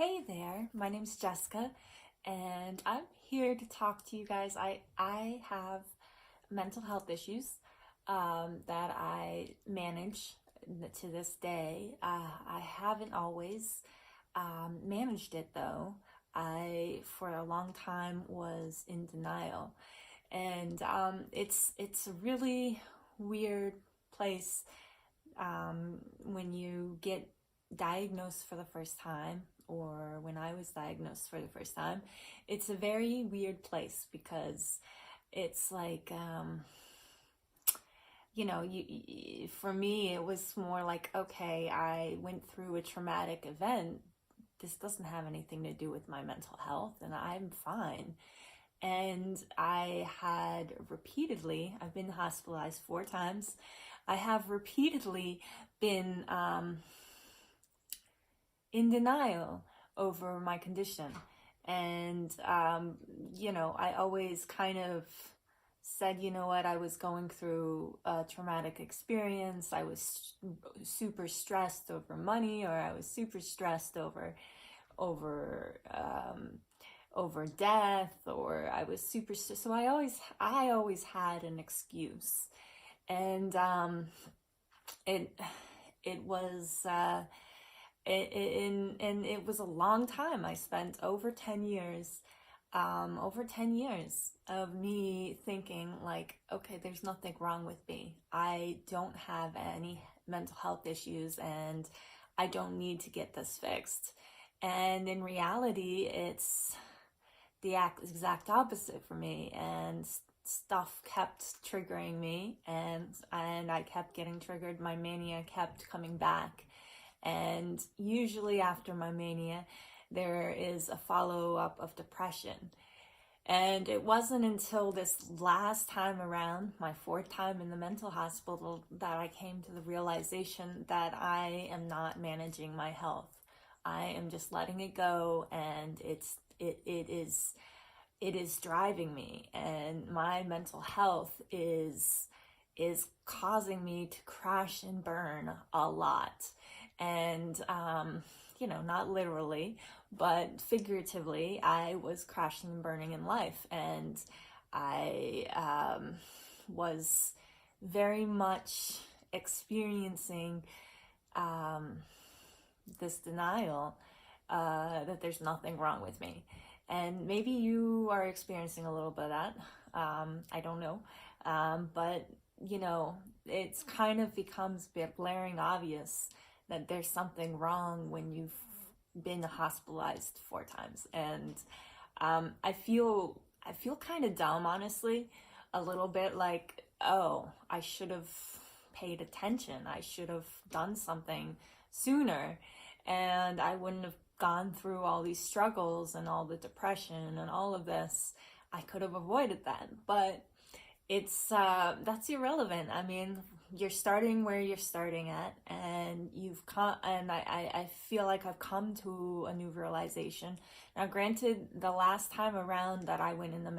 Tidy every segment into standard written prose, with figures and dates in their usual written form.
Hey there, my name's Jessica, and I'm here to talk to you guys. I have mental health issues that I manage to this day. I haven't always managed it though. I, for a long time, was in denial, and it's a really weird place when you get diagnosed for the first time, or when I was diagnosed for the first time. It's a very weird place because it's like, for me, it was more like, okay, I went through a traumatic event. This doesn't have anything to do with my mental health, and I'm fine. And I've been hospitalized 4 times. I have repeatedly been in denial over my condition. And, I always kind of said, you know what, I was going through a traumatic experience. I was super stressed over money, or I was super stressed over, over death, or I was super stressed. So I always had an excuse. And, it, it was, and it was a long time. I spent over 10 years of me thinking like, okay, there's nothing wrong with me. I don't have any mental health issues, and I don't need to get this fixed. And in reality, it's the exact opposite for me, and stuff kept triggering me, and I kept getting triggered. My mania kept coming back. And usually after my mania, there is a follow-up of depression. And it wasn't until this last time around, my 4th time in the mental hospital, that I came to the realization that I am not managing my health. I am just letting it go, and it is driving me, and my mental health is causing me to crash and burn a lot. And, not literally, but figuratively, I was crashing and burning in life. And I was very much experiencing this denial that there's nothing wrong with me. And maybe you are experiencing a little bit of that. I don't know. But, it's kind of becomes blaring obvious that there's something wrong when you've been hospitalized 4 times. And I feel kind of dumb, honestly, a little bit like, oh, I should have paid attention. I should have done something sooner, and I wouldn't have gone through all these struggles and all the depression and all of this. I could have avoided that, but that's irrelevant. I mean, you're starting where you're starting at, and I feel like I've come to a new realization. Now, granted, the last time around that I went in the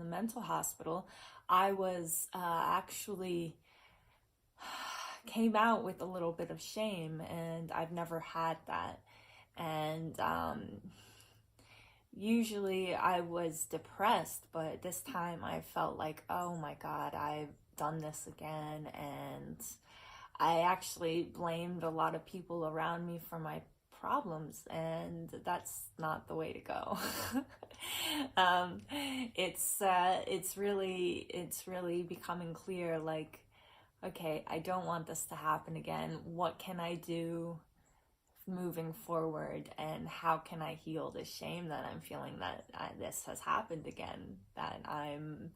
mental hospital, I was actually came out with a little bit of shame, and I've never had that. And usually I was depressed, but this time I felt like, oh my God, I've done this again. And I actually blamed a lot of people around me for my problems, and that's not the way to go. It's really becoming clear, like, okay, I don't want this to happen again. What can I do moving forward, and how can I heal the shame that I'm feeling that this has happened again, that I'm,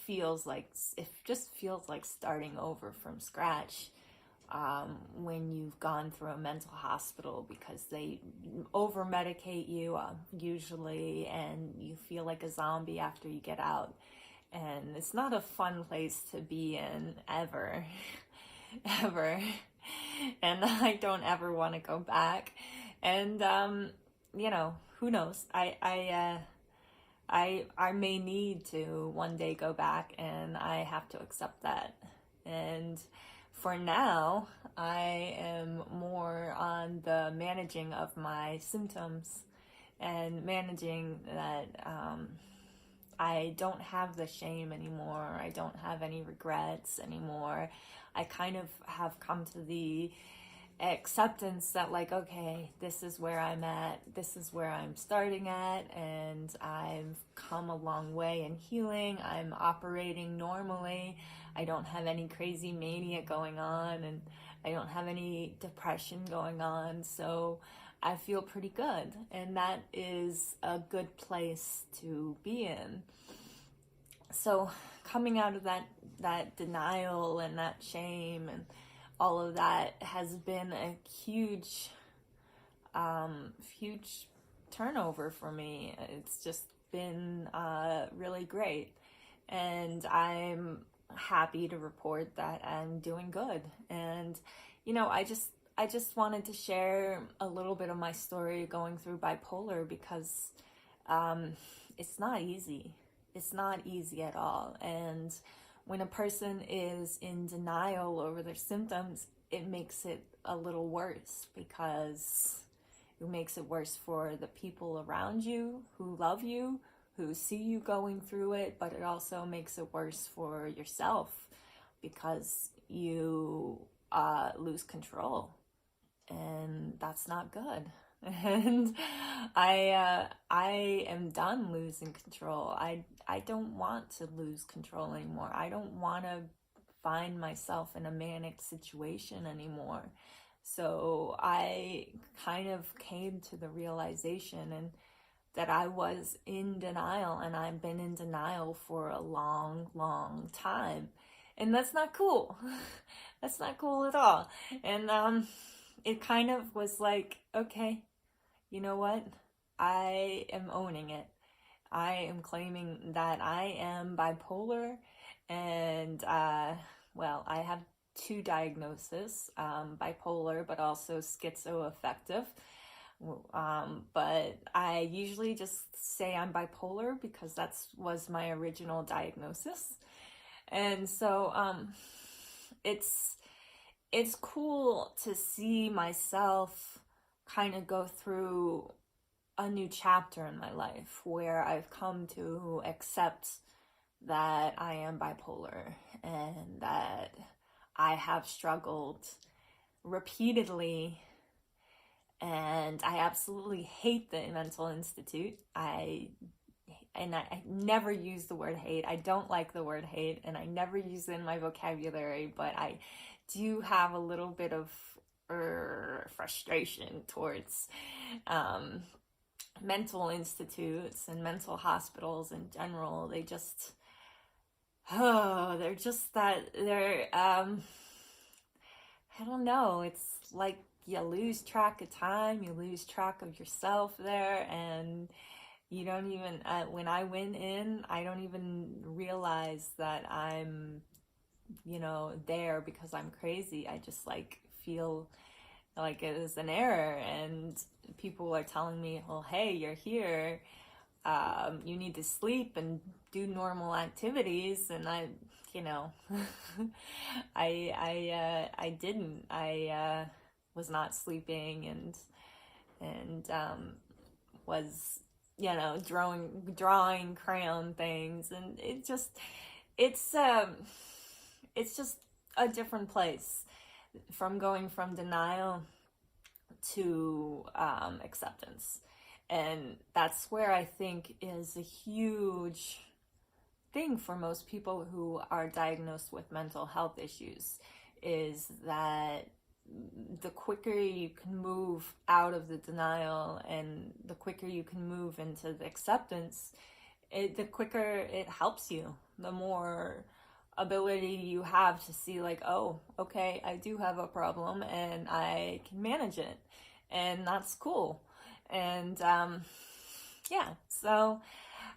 feels like starting over from scratch when you've gone through a mental hospital, because they over medicate you usually, and you feel like a zombie after you get out. And it's not a fun place to be in, ever. Ever. And I don't ever want to go back. And who knows? I may need to one day go back, and I have to accept that. And for now, I am more on the managing of my symptoms and managing that I don't have the shame anymore. I don't have any regrets anymore. I kind of have come to the acceptance that, like, okay, this is where I'm at, this is where I'm starting at, and I've come a long way in healing. I'm operating normally. I don't have any crazy mania going on, and I don't have any depression going on, so I feel pretty good, and that is a good place to be in. So coming out of that denial and that shame and all of that has been a huge turnover for me. It's just been really great, and I'm happy to report that I'm doing good. And I just wanted to share a little bit of my story going through bipolar, because it's not easy. It's not easy at all. And when a person is in denial over their symptoms, it makes it a little worse, because it makes it worse for the people around you who love you, who see you going through it, but it also makes it worse for yourself, because you lose control, and that's not good. And I am done losing control. I don't want to lose control anymore. I don't want to find myself in a manic situation anymore. So I kind of came to the realization and that I was in denial, and I've been in denial for a long, long time. And that's not cool. That's not cool at all. And it kind of was like, okay, you know what? I am owning it. I am claiming that I am bipolar, and I have two diagnoses, bipolar, but also schizoaffective. But I usually just say I'm bipolar because was my original diagnosis. And so it's cool to see myself kind of go through a new chapter in my life where I've come to accept that I am bipolar and that I have struggled repeatedly, and I absolutely hate the mental institute. I never use the word hate. I don't like the word hate, and I never use it in my vocabulary, but I do have a little bit of frustration towards mental institutes and mental hospitals in general. They're just I don't know, it's like you lose track of time, you lose track of yourself there, and you don't even, when I went in, I don't even realize that I'm, there because I'm crazy. I just feel like it is an error, and people are telling me, well, hey, you're here, you need to sleep and do normal activities, and I I didn't. I was not sleeping, and was drawing crayon things, and it's just a different place from going from denial to acceptance. And that's where I think is a huge thing for most people who are diagnosed with mental health issues, is that the quicker you can move out of the denial and the quicker you can move into the acceptance, the quicker it helps you, the more ability you have to see oh, okay, I do have a problem and I can manage it, and that's cool. And so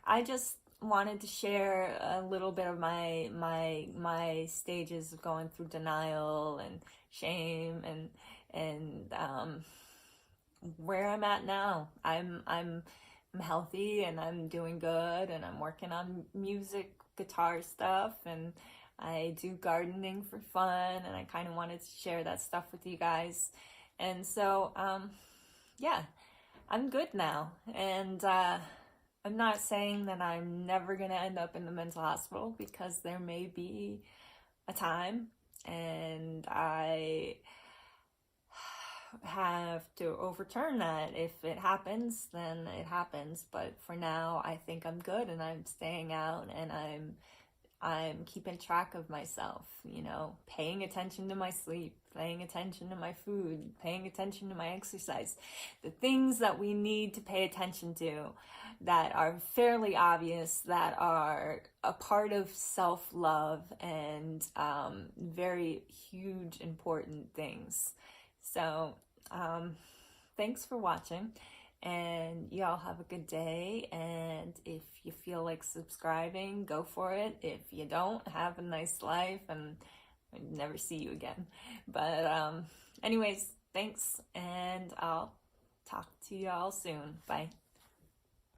I just wanted to share a little bit of my stages of going through denial and shame, and where I'm at now. I'm healthy, and I'm doing good, and I'm working on music, guitar stuff, and I do gardening for fun, and I kind of wanted to share that stuff with you guys. And so yeah, I'm good now. And I'm not saying that I'm never going to end up in the mental hospital, because there may be a time, and I have to overturn that. If it happens, then it happens. But for now, I think I'm good, and I'm staying out, and I'm keeping track of myself, you know, paying attention to my sleep, paying attention to my food, paying attention to my exercise. The things that we need to pay attention to that are fairly obvious, that are a part of self-love, and very huge, important things. So, thanks for watching, and y'all have a good day. And if you feel like subscribing, go for it. If you don't, have a nice life, and I'll never see you again. But anyways, thanks, and I'll talk to y'all soon. Bye.